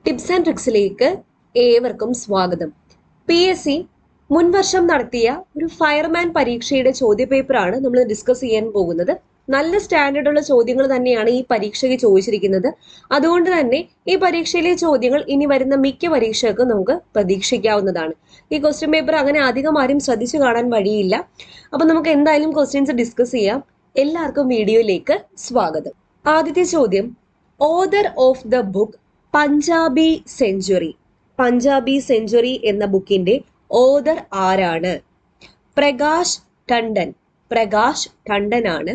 Tips and ട്രിക്സിലേക്ക് ഏവർക്കും സ്വാഗതം. PSC മുൻവർഷം നടത്തിയ ഒരു ഫയർമാൻ പരീക്ഷയുടെ ചോദ്യപേപ്പറാണ് നമ്മൾ ഡിസ്കസ് ചെയ്യാൻ പോകുന്നത്. നല്ല സ്റ്റാൻഡേർഡുള്ള ചോദ്യങ്ങൾ തന്നെയാണ് ഈ പരീക്ഷയ്ക്ക് ചോദിച്ചിരിക്കുന്നത്. അതുകൊണ്ട് തന്നെ ഈ പരീക്ഷയിലെ ചോദ്യങ്ങൾ ഇനി വരുന്ന മിക്ക പരീക്ഷകൾക്കും നമുക്ക് പ്രതീക്ഷിക്കാവുന്നതാണ്. ഈ ക്വസ്റ്റ്യൻ പേപ്പർ അങ്ങനെ അധികം ആരും ശ്രദ്ധിച്ചു കാണാൻ വഴിയില്ല. അപ്പൊ നമുക്ക് എന്തായാലും ക്വസ്റ്റ്യൻസ് ഡിസ്കസ് ചെയ്യാം. എല്ലാവർക്കും വീഡിയോയിലേക്ക് സ്വാഗതം. ആദ്യത്തെ ചോദ്യം, author of the book Punjabi century. Punjabi century എന്ന ബുക്കിന്റെ ഓതർ ആരാണ്? പ്രകാശ് ടണ്ടൻ. പ്രകാശ് ടണ്ടൻ ആണ്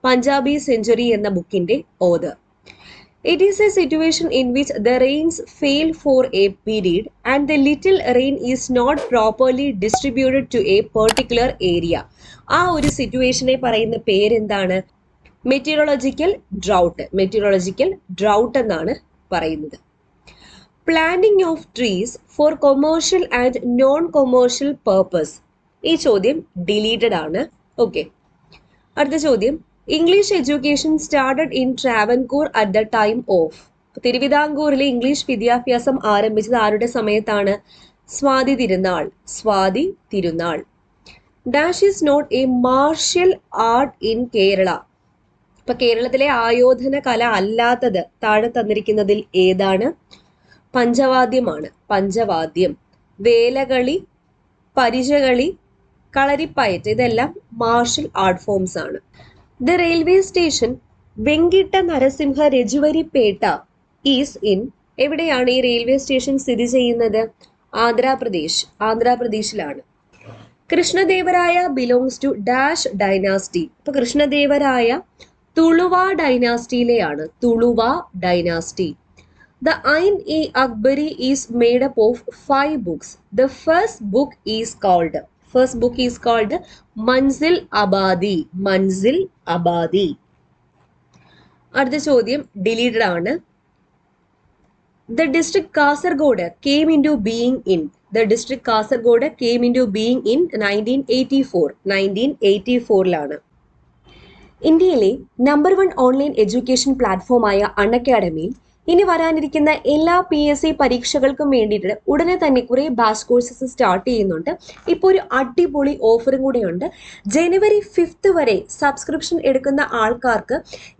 പഞ്ചാബി സെഞ്ചുറി എന്ന ബുക്കിന്റെ author. It is a situation in which the rains fail for a period and the little rain is not properly distributed to a particular area. ആ ഒരു സിറ്റുവേഷനെ പറയുന്ന പേരെന്താണ്? Meteorological drought. മെറ്റീരിയോളജിക്കൽ ഡ്രൗട്ട് എന്നാണ് പറയുന്നത്. Planting of trees for commercial and non commercial purpose. ഈ ചോദ്യം deleted ആണ്. Okay, അടുത്ത ചോദ്യം, English education started in Travancore at the time of. തിരുവിതാംകൂറിലെ ഇംഗ്ലീഷ് വിദ്യാഭ്യാസം ആരംഭിച്ചത് ആരുടെ സമയത്താണ്? Swathi Thirunal. Swathi Thirunal. Dash is not a martial art in Kerala. ഇപ്പൊ കേരളത്തിലെ ആയോധന കല അല്ലാത്തത് താഴെ തന്നിരിക്കുന്നതിൽ ഏതാണ്? പഞ്ചവാദ്യമാണ്. പഞ്ചവാദ്യം. വേലകളി, പരിചകളി, കളരിപ്പയറ്റ് ഇതെല്ലാം മാർഷൽ ആർട്ട് ഫോംസ് ആണ്. The railway station Venkata Narasimha രജുവരിപേട്ട is in. എവിടെയാണ് ഈ റെയിൽവേ സ്റ്റേഷൻ സ്ഥിതി ചെയ്യുന്നത്? Andhra Pradesh. ആന്ധ്രാപ്രദേശിലാണ്. Krishnadevaraya belongs to dash dynasty. ഇപ്പൊ Krishnadevaraya Tuluva ഡൈനാസ്റ്റിയിലെയാണ്. Tuluva dynasty. The Ain-e-Akbari is made up of 5 books. The first book is called Manzil Abadi. Manzil Abadi. അടുത്ത ചോദ്യം deleted ആണ്. The district Kasaragod came into being in. The district Kasaragod came into being in 1984. 1984ലാണ്. ഇന്ത്യയിലെ number 1 online education പ്ലാറ്റ്ഫോമായ അൺഅക്കാഡമിയിൽ ഇനി വരാനിരിക്കുന്ന എല്ലാ PSC പരീക്ഷകൾക്കും വേണ്ടിയിട്ട് ഉടനെ തന്നെ കുറെ ബാച്ച് കോഴ്സസ് സ്റ്റാർട്ട് ചെയ്യുന്നുണ്ട്. ഇപ്പോൾ ഒരു അടിപൊളി ഓഫറും കൂടെയുണ്ട്. ജനുവരി 5 വരെ സബ്സ്ക്രിപ്ഷൻ എടുക്കുന്ന ആൾക്കാർക്ക്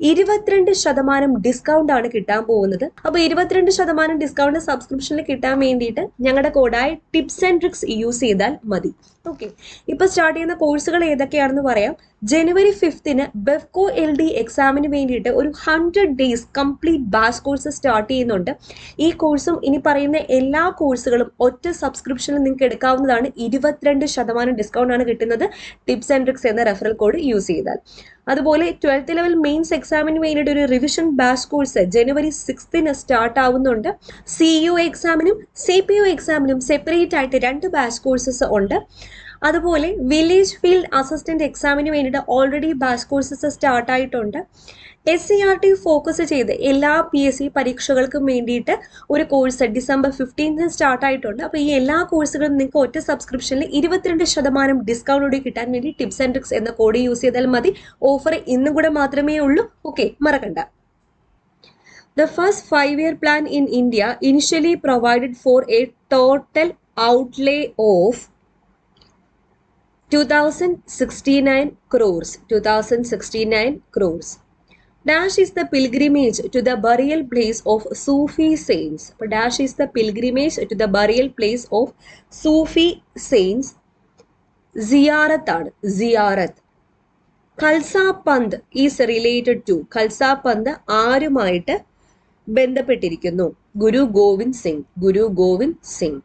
22% ഡിസ്കൗണ്ട് ആണ് കിട്ടാൻ പോകുന്നത്. അപ്പോൾ 22% ഡിസ്കൗണ്ട് സബ്സ്ക്രിപ്ഷനിൽ കിട്ടാൻ വേണ്ടിയിട്ട് ഞങ്ങളുടെ കോഡായ ടിപ്സ് ആൻഡ് ട്രിക്സ് യൂസ് ചെയ്താൽ മതി. ഓക്കെ, ഇപ്പൊ സ്റ്റാർട്ട് ചെയ്യുന്ന കോഴ്സുകൾ ഏതൊക്കെയാണെന്ന് പറയാം. ജനുവരി 5 ബെഫ്കോ LD എക്സാമിന് വേണ്ടിയിട്ട് ഒരു 100 days complete batch course start ചെയ്യുന്നുണ്ട്. ഈ കോഴ്സും ഇനി പറയുന്ന എല്ലാ കോഴ്സുകളും ഒറ്റ സബ്സ്ക്രിപ്ഷനിൽ നിങ്ങൾക്ക് എടുക്കാവുന്നതാണ്. 22% ഡിസ്കൗണ്ട് ആണ് കിട്ടുന്നത് ടിപ്സ് ആൻഡ് ട്രിക്സ് എന്ന റെഫറൽ കോഡ് യൂസ് ചെയ്താൽ. അതുപോലെ 12th ലെവൽ മെയിൻസ് എക്സാമിന് വേണ്ടിയിട്ട് ഒരു റിവിഷൻ ബാച്ച് കോഴ്സ് ജനുവരി 6 സ്റ്റാർട്ട് ആവുന്നുണ്ട്. CU എക്സാമിനും CPU എക്സാമിനും സെപ്പറേറ്റ് ആയിട്ട് 2 ബാച്ച് കോഴ്സസ് ഉണ്ട്. അതുപോലെ വില്ലേജ് ഫീൽഡ് അസിസ്റ്റന്റ് എക്സാമിന് വേണ്ടിയിട്ട് ഓൾറെഡി ബാച്ച് കോഴ്സസ് സ്റ്റാർട്ട് ആയിട്ടുണ്ട്. SCRT ഫോക്കസ് ചെയ്ത് എല്ലാ PSC പരീക്ഷകൾക്കും വേണ്ടിയിട്ട് ഒരു കോഴ്സ് ഡിസംബർ 15 സ്റ്റാർട്ട് ആയിട്ടുണ്ട്. അപ്പോൾ ഈ എല്ലാ കോഴ്സുകളും നിങ്ങൾക്ക് ഒറ്റ സബ്സ്ക്രിപ്ഷനിൽ 22% ഡിസ്കൗണ്ട് കിട്ടാൻ വേണ്ടി ടിപ്സ് ആൻഡ് ട്രിക്സ് എന്ന കോഡ് യൂസ് ചെയ്താൽ മതി. ഓഫർ ഇന്നും കൂടെ മാത്രമേ ഉള്ളൂ. ഓക്കെ, മറക്കണ്ട. The first 5-year plan in India initially provided for a total outlay of 2069 crores. 2069 crores. Dash is the pilgrimage to the burial place of Sufi saints. Dash is the pilgrimage to the burial place of Sufi saints. Ziyarat ആണ്. Ziyarat. Khalsa Pand is related to. Khalsa Pand ആരുമായിട്ട് ബന്ധപ്പെട്ടിരിക്കുന്നു? Guru Gobind Singh. Guru Gobind Singh.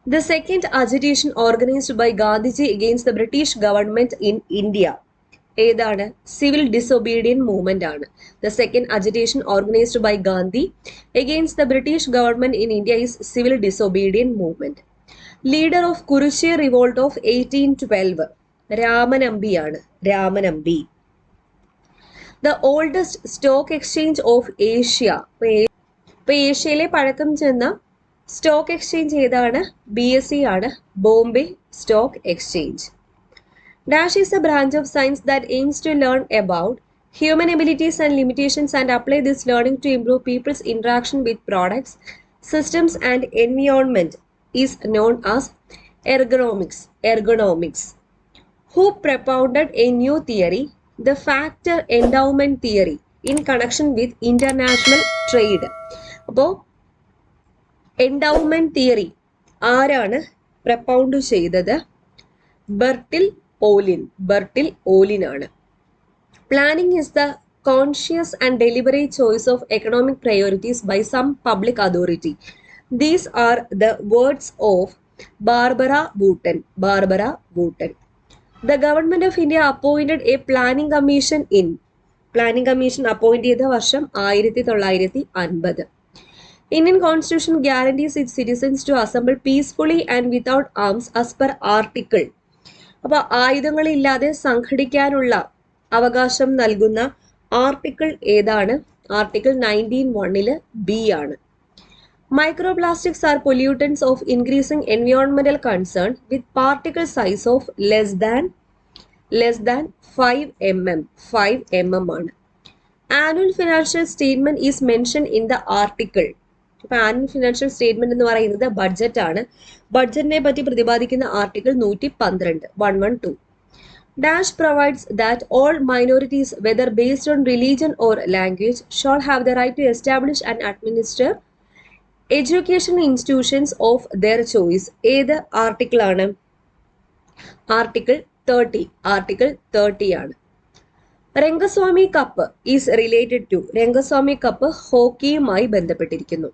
The second agitation organized by Gandhiji against the British government in India. ഏതാണ്? Civil ഡിസൊബീഡിയൻറ്റ് movement ആണ്. The second agitation organized by Gandhi against the British government in India is civil disobedient movement. Leader of Kuruche revolt of 1812. രാമനമ്പിയാണ്. Ramanambi. The oldest stock exchange of Asia. ഇപ്പൊ ഏഷ്യയിലെ പഴക്കം ചെന്ന stock exchange ഏതാണ്? BSE ആണ്. Bombay stock exchange. Dash is a branch of science that aims to learn about human abilities and limitations and apply this learning to improve people's interaction with products, Systems and environment is known as ergonomics. Who propounded a new theory, the factor endowment theory, in connection with international trade? അപ്പോൾ എൻഡൗമെന്റ് theory ആരാണ് പ്രപ്പൗണ്ട് ചെയ്തത്? Bertil Ohlin ആണ്. Planning is the conscious and deliberate choice of economic priorities by some public authority. These are the words of Barbara Wootton. The government of India appointed a planning commission in. Planning commission appoint ചെയ്ത വർഷം 1950. Indian Constitution guarantees its citizens to assemble peacefully and without arms as per article. അപ്പോൾ ആയുധങ്ങളില്ലാതെ സംഘടിക്കാനുള്ള അവകാശം നൽകുന്ന article ഏതാണ്? Article 19(1) B ആണ്. Microplastics are pollutants of increasing environmental concern with particle size of less than 5 mm. 5 mm ആണ്. Annual financial statement is mentioned in the article. അപ്പോൾ annual financial statement എന്ന് പറയുന്നത് budget ആണ്. ബഡ്ജറ്റിനെ പറ്റി പ്രതിപാദിക്കുന്ന article 112. Dash provides that all minorities, whether based on religion or language, shall have the right to establish and administer educational institutions of their choice. ഏത് article ആണ്? Article 30 ആണ്. Rangaswamy cup is related to. Rangaswamy cup ഹോക്കിയുമായി ബന്ധപ്പെട്ടിരിക്കുന്നു.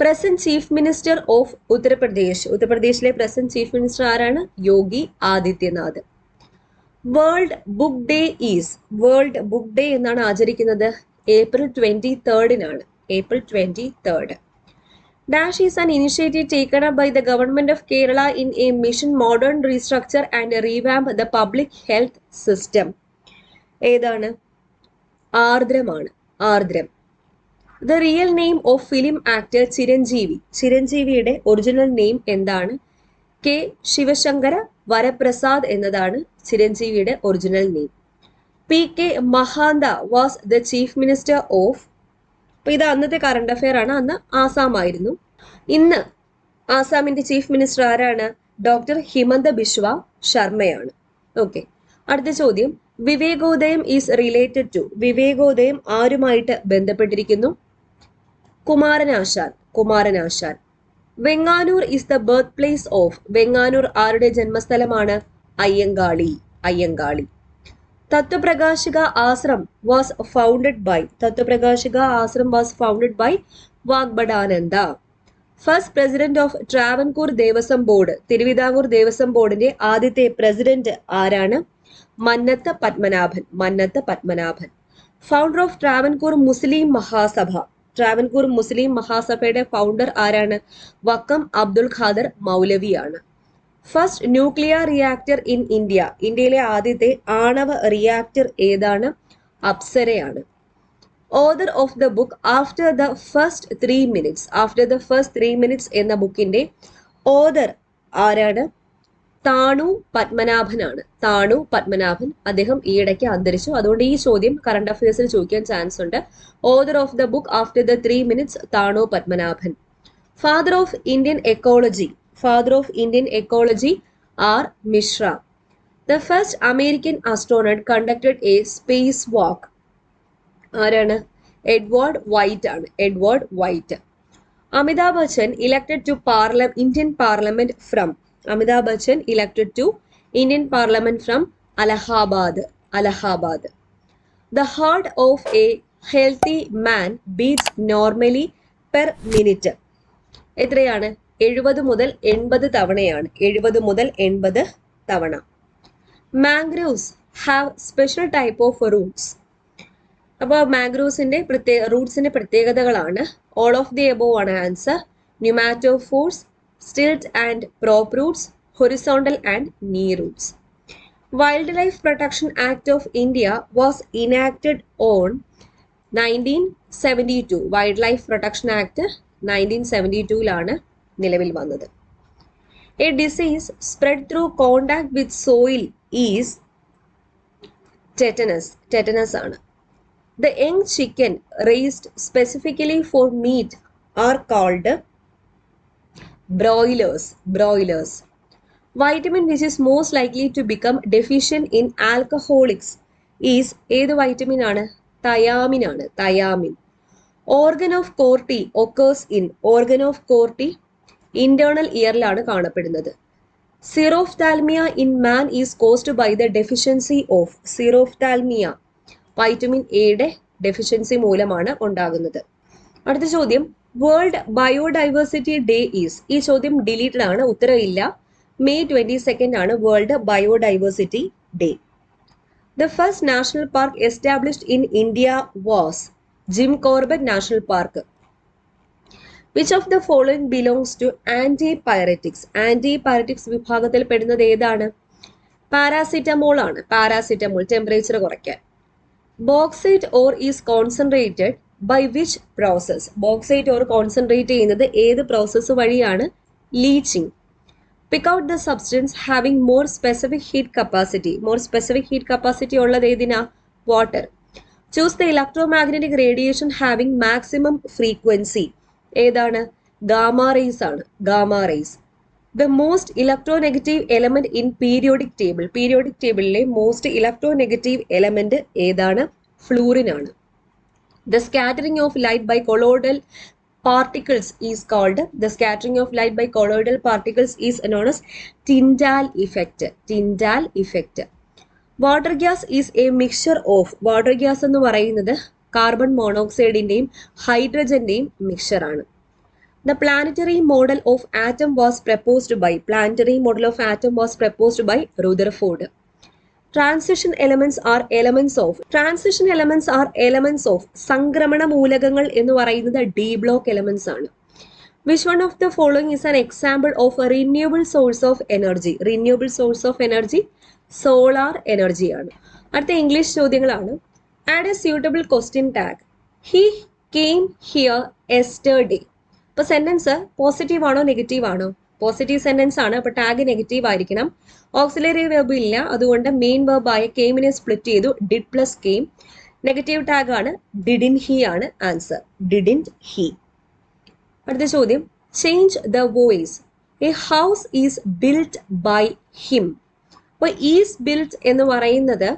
Present chief minister of Uttar Pradesh. ഉത്തർപ്രദേശിലെ present chief minister ആരാണ്? Yogi Adityanath. World book day is. World book day എന്നാണ് ആചരിക്കുന്നത് April 23 April 23. Dash is an initiative taken up by the government of Kerala in a mission modern restructure and revamp the public health system. ഏതാണ്? ആർദ്രമാണ്. ആർദ്രം. The real name of film actor Chiranjeevi. ചിരഞ്ജീവിയുടെ original name എന്താണ്? K Sivasankara Varaprasad എന്നതാണ് ചിരഞ്ജീവിയുടെ original name. P K Mahanta was the chief minister of. അപ്പോൾ ഇത് അന്നത്തെ കറണ്ട് അഫെയർ ആണ്. അന്ന് ആസാം ആയിരുന്നു. ഇന്ന് ആസാമിന്റെ ചീഫ് മിനിസ്റ്റർ ആരാണ്? ഡോക്ടർ ഹിമന്ത ബിശ്വ ശർമ്മയാണ്. ഓക്കെ, അടുത്ത ചോദ്യം. Vivekodayam is related to. Vivekodayam ആരുമായിട്ട് ബന്ധപ്പെട്ടിരിക്കുന്നു? Kumaranasan. Venganoor is the birth place of. Venganoor ആരുടെ ജന്മസ്ഥലമാണ്? Ayyankali. Tatvaprakashika ashram was founded by Vagbhatananda. First president of Travancore Devaswom board. Thiruvithamkoor Devaswom ബോർഡിന്റെ ആദ്യത്തെ പ്രസിഡന്റ് ആരാണ്? Mannathu Padmanabhan. Founder of Travancore Muslim Mahasabha. Travancore Muslim മഹാസഭയുടെ ഫൗണ്ടർ ആരാണ്? വക്കം അബ്ദുൽ ഖാദർ മൗലവിയാണ്. First nuclear reactor in India. ഇന്ത്യയിലെ ആദ്യത്തെ ആണവ റിയാക്ടർ ഏതാണ്? അപ്സരയാണ്. Author of the book after the first 3 minutes എന്ന ബുക്കിന്റെ ഓതർ ആരാണ്? താണു പത്മനാഭൻ. അദ്ദേഹം ഈയിടയ്ക്ക് അന്തരിച്ചു. അതുകൊണ്ട് ഈ ചോദ്യം കറണ്ട് അഫയേഴ്സിൽ ചോദിക്കാൻ ചാൻസ് ഉണ്ട്. Author of the book after the 3 minutes Thanu Padmanabhan. Father of Indian ecology R Misra. The first American astronaut conducted a space walk ആരാണ്? Edward White. Amitabh Bachchan elected to Indian parliament from. Amitabh Bachchan elected to Indian Parliament from Allahabad. The heart of a healthy man beats normally per minute. എത്രയാണ്? 70 മുതൽ 80 തവണയാണ്. 70 തവണ. Mangroves have special type of roots. അപ്പോൾ മാംഗ്രോവ്സിന്റെ റൂട്ട്സിന്റെ പ്രത്യേകതകളാണ്. All of the above ആണ് answer. Pneumatophores, stilt and prop roots, horizontal and knee roots. Wildlife Protection Act of India was enacted on 1972. Wildlife Protection Act 1972 നിലവിൽ വന്നത്. A disease spread through contact with soil is tetanus ആണ്. The young chicken raised specifically for meat are called broilers. Vitamin which is most likely to become deficient in alcoholics is ഏത് vitamin ആണ്? Thiamine ആണ്. Thiamine. Organ of Corti occurs in internal earലാണ് കാണപ്പെടുന്നത്. Xerophthalmia in man is caused by the deficiency of vitamin എയുടെ deficiency മൂലമാണ് ഉണ്ടാകുന്നത്. അടുത്ത ചോദ്യം, world biodiversity day is. ഈ ചോദ്യം ഡിലീറ്റഡ് ആണ്, ഉത്തരവില്ല. മെയ് 22 ആണ് world biodiversity day. The first national park established in India was Jim Corbett National Park. Which of the following belongs to antipyretics? Antipyretics വിഭാഗത്തിൽ പെടുന്നത് ഏതാണ്? പാരാസിറ്റമോൾ ആണ്. പാരാസിറ്റമോൾ ടെമ്പറേച്ചർ കുറയ്ക്കാൻ. Bauxite ore is concentrated by which process? Bauxite ore concentrate ചെയ്യുന്നത് ഏത് process വഴിയാണ്? Leaching. Pick out the substance having more specific heat capacity. More specific heat capacity ഉള്ളത് ഏതിനാ? Water. Choose the electromagnetic radiation having maximum frequency. ഏതാണ്? Gamma rays ആണ്. Gamma rays. The most electronegative element in periodic table. Periodic table ലെ most electronegative element ഏതാണ്? Fluorine ആണ്. The scattering of light by colloidal particles is called known as Tyndall effect. Water gas is a mixture of, water gas എന്ന് പറയുന്നത് carbon മോണോക്സൈഡിന്റെയും ഹൈഡ്രജന്റെയും mixer ആണ്. The planetary model of atom was proposed by Rutherford. Transition elements are elements of സംക്രമണ മൂലകങ്ങൾ എന്ന് പറയുന്നത് D block elements ആണ്. Which one of the following is an example of a renewable source of energy? Solar energy ആണ്. അടുത്ത English ചോദ്യങ്ങളാണ്. Add a suitable question tag. He came here yesterday. ഇപ്പൊ sentence positive ആണോ negative ആണോ? Positive sentence ആണ്, അപ്പൊ tag negative ആയിരിക്കണം. Auxiliary verb ഇല്ല, അതുകൊണ്ട് മെയിൻ വെർബ് ആയ കെയിമിനെ സ്പ്ലിറ്റ് ചെയ്തു. Did plus came. Negative tag ആണ്, ഡിഡിൻ ഹി ആണ് ആൻസർ. Didn't he. അടുത്ത ചോദ്യം, change the voice. A house is built by him. അപ്പോൾ ഈസ് ബിൽറ്റ് എന്ന് പറയുന്നത്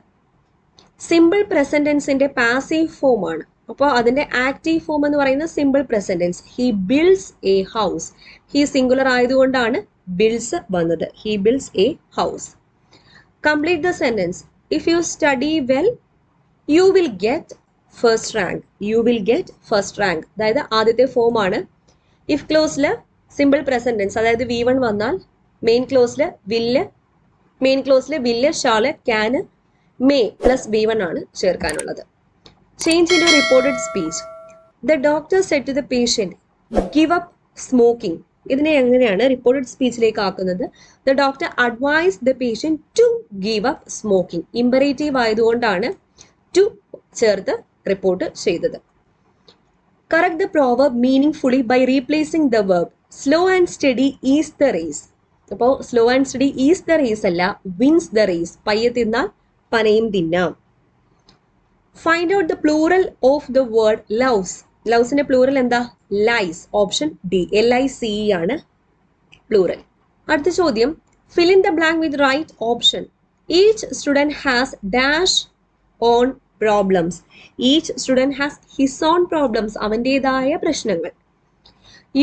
സിമ്പിൾ പ്രസന്റൻസിന്റെ പാസീവ് ഫോം ആണ്. അപ്പോൾ അതിന്റെ ആക്റ്റീവ് ഫോം എന്ന് പറയുന്നത് simple present tense. He builds A house. He singular ആയതുകൊണ്ടാണ് ബിൽഡ്സ് വന്നത്. He builds A house. Complete the sentence. If you study well you will get first rank. അതായത് ആദ്യത്തെ ഫോം ആണ്. ഇഫ് ക്ലോസിൽ സിമ്പിൾ പ്രസന്റൻസ്, അതായത് V1 വന്നാൽ main ക്ലോസിൽ വില്ല്, shawl, can, may plus V1 ആണ് ചേർക്കാനുള്ളത്. Change in reported speech. The doctor said to the patient give up smoking. ഇതിനെ എങ്ങനെയാണ് റിപ്പോർട്ടഡ് സ്പീച്ചിലേക്ക് ആക്കുന്നത്? The doctor advised the patient to give up smoking. Imperative ആയതുകൊണ്ടാണ് to ചേർത്ത് report ചെയ്തത്. Correct the proverb meaningfully by replacing the verb. Slow and steady is the race. അപ്പോൾ slow and steady is the race അല്ല, wins the race. പയ്യെ തിന്നാൽ പനയും തിന്നാം. Find out the plural of the word louse. ലവ്സിന്റെ plural എന്താ? Lice. Option D, LICE ആണ് plural. അടുത്ത ചോദ്യം, fill in the blank with right option. Each student has dash on problems. Each student has his own problems. അവൻ്റെതായ പ്രശ്നങ്ങൾ.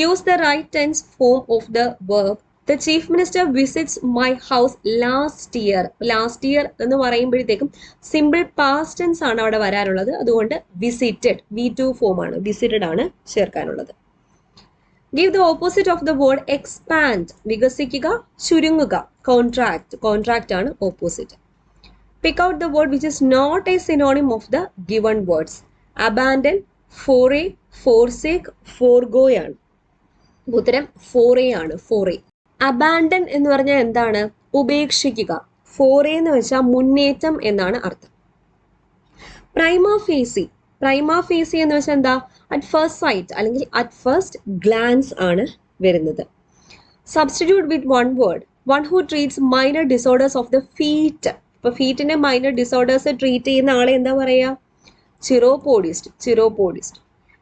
Use the right tense form of the verb. The chief minister visits my house last year. Last year എന്ന് പറയുമ്പോഴത്തേക്കും simple past tense ആണ് അവിടെ വരാനുള്ളത്. അതുകൊണ്ട് visited, V2 form ആണ്, visited ആണ് ചേർക്കാനുള്ളത്. Give the opposite of the word expand. വികസിക്കുക, ചുരുങ്ങുക. കോൺട്രാക്ട് ആണ് opposite. Pick out the word which is not a synonym of the given words. Abandon, foray, forsake, forego ആണ്. ഉത്തരം foray ആണ്. foray. Abandon എന്ന് പറഞ്ഞാൽ എന്താണ്? ഉപേക്ഷിക്കുക. foray എന്ന് വെച്ചാൽ മുന്നേറ്റം എന്നാണ് അർത്ഥം. Prima facie എന്ന് വെച്ചാൽ എന്താ? അറ്റ് ഫസ്റ്റ് സൈറ്റ് അല്ലെങ്കിൽ അറ്റ് ഫസ്റ്റ് ഗ്ലാൻസ് ആണ് വരുന്നത്. Substitute with one word. One who treats minor disorders of the feet. ഇപ്പൊ ഫീറ്റിന്റെ മൈനർ ഡിസോർഡേഴ്സ് ട്രീറ്റ് ചെയ്യുന്ന ആളെ എന്താ പറയാ? ചിറോപോഡിസ്റ്റ്.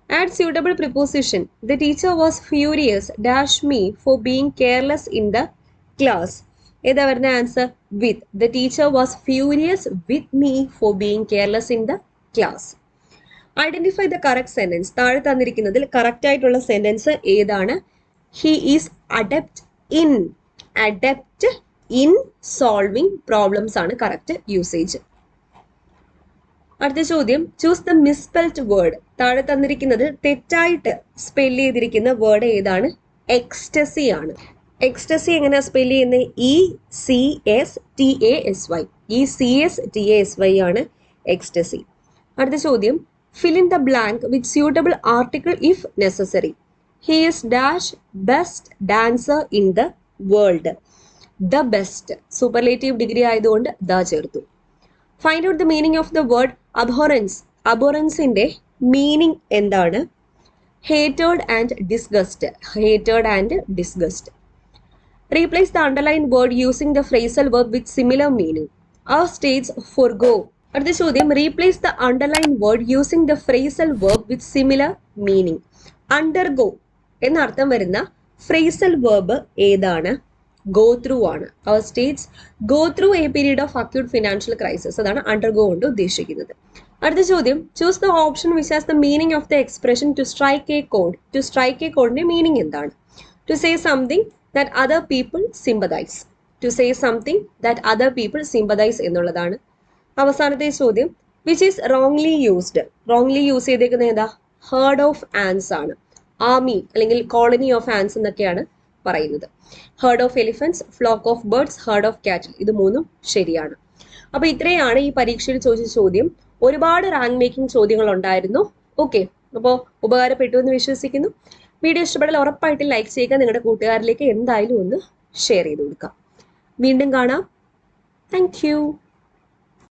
Add suitable preposition. The teacher was furious dash me for being careless in the class. ഏതാ വരുന്ന answer? With. The teacher was furious with me for being careless in the class. Identify the correct sentence. താഴെ തന്നിരിക്കുന്നതിൽ correct ആയിട്ടുള്ള sentence ഏതാണ്? He is adept in solving problems ആണ് correct usage. അടുത്ത ചോദ്യം, choose the misspelled word. താഴെ തന്നിരിക്കുന്നത് തെറ്റായിട്ട് spell ചെയ്തിരിക്കുന്ന വേർഡ് ഏതാണ്? എക്സ്റ്റസി ആണ്. എക്സ്റ്റസി എങ്ങനെയാ സ്പെൽ ചെയ്യുന്നത്? ECSTASY. ECSTASY ആണ് എക്സ്റ്റസി. അടുത്ത ചോദ്യം, fill in the blank with suitable article if necessary. He is dash best dancer in the world. The best superlative degree ആയതുകൊണ്ട് ദ ചേർത്തു. Find out the meaning of the word abhorrence. അബോറൻസിന്റെ meaning എന്താണ്? Hated and disgust. Hated and disgust. Replace the underline word using the phrasal verb with similar meaning. Our states forgo. അടുത്ത ചോദ്യം, replace the underline word using the phrasal verb with similar meaning. Undergo എന്നർത്ഥം വരുന്ന phrasal verb ഏതാണ്? Go through ആണ്. Our states go through a period of acute financial crisis. അതാണ് undergo കൊണ്ട് ഉദ്ദേശിക്കുന്നത്. അടുത്ത ചോദ്യം, choose the option which has the meaning of the expression to strike a കോഡ്. ടു സ്ട്രൈക്ക് എ കോഡിന്റെ meaning എന്താണ്? To say something that other people sympathise. To say something that other people sympathise എന്നുള്ളതാണ്. അവസാനത്തെ ചോദ്യം, which is wrongly used. Wrongly use ചെയ്തേക്കുന്നത് ഏതാ? Heard of Ans ആണ്. Army അല്ലെങ്കിൽ കോളനി ഓഫ് ആൻസ് എന്നൊക്കെയാണ് പറയുന്നത്. Heard of elephants, flock of birds, heard of കാറ്റിൽ. ഇത് മൂന്നും ശരിയാണ്. അപ്പൊ ഇത്രയാണ് ഈ പരീക്ഷയിൽ ചോദിച്ച ചോദ്യം. ഒരുപാട് റാങ്ക് മേക്കിംഗ് ചോദ്യങ്ങൾ ഉണ്ടായിരുന്നു. ഓക്കെ, അപ്പോൾ ഉപകാരപ്പെട്ടു എന്ന് വിശ്വസിക്കുന്നു. വീഡിയോ ഇഷ്ടപ്പെട്ടാൽ ഉറപ്പായിട്ട് ലൈക്ക് ചെയ്യുക. നിങ്ങളുടെ കൂട്ടുകാരിലേക്ക് എന്തായാലും ഒന്ന് ഷെയർ ചെയ്ത് കൊടുക്കുക. വീണ്ടും കാണാം. താങ്ക്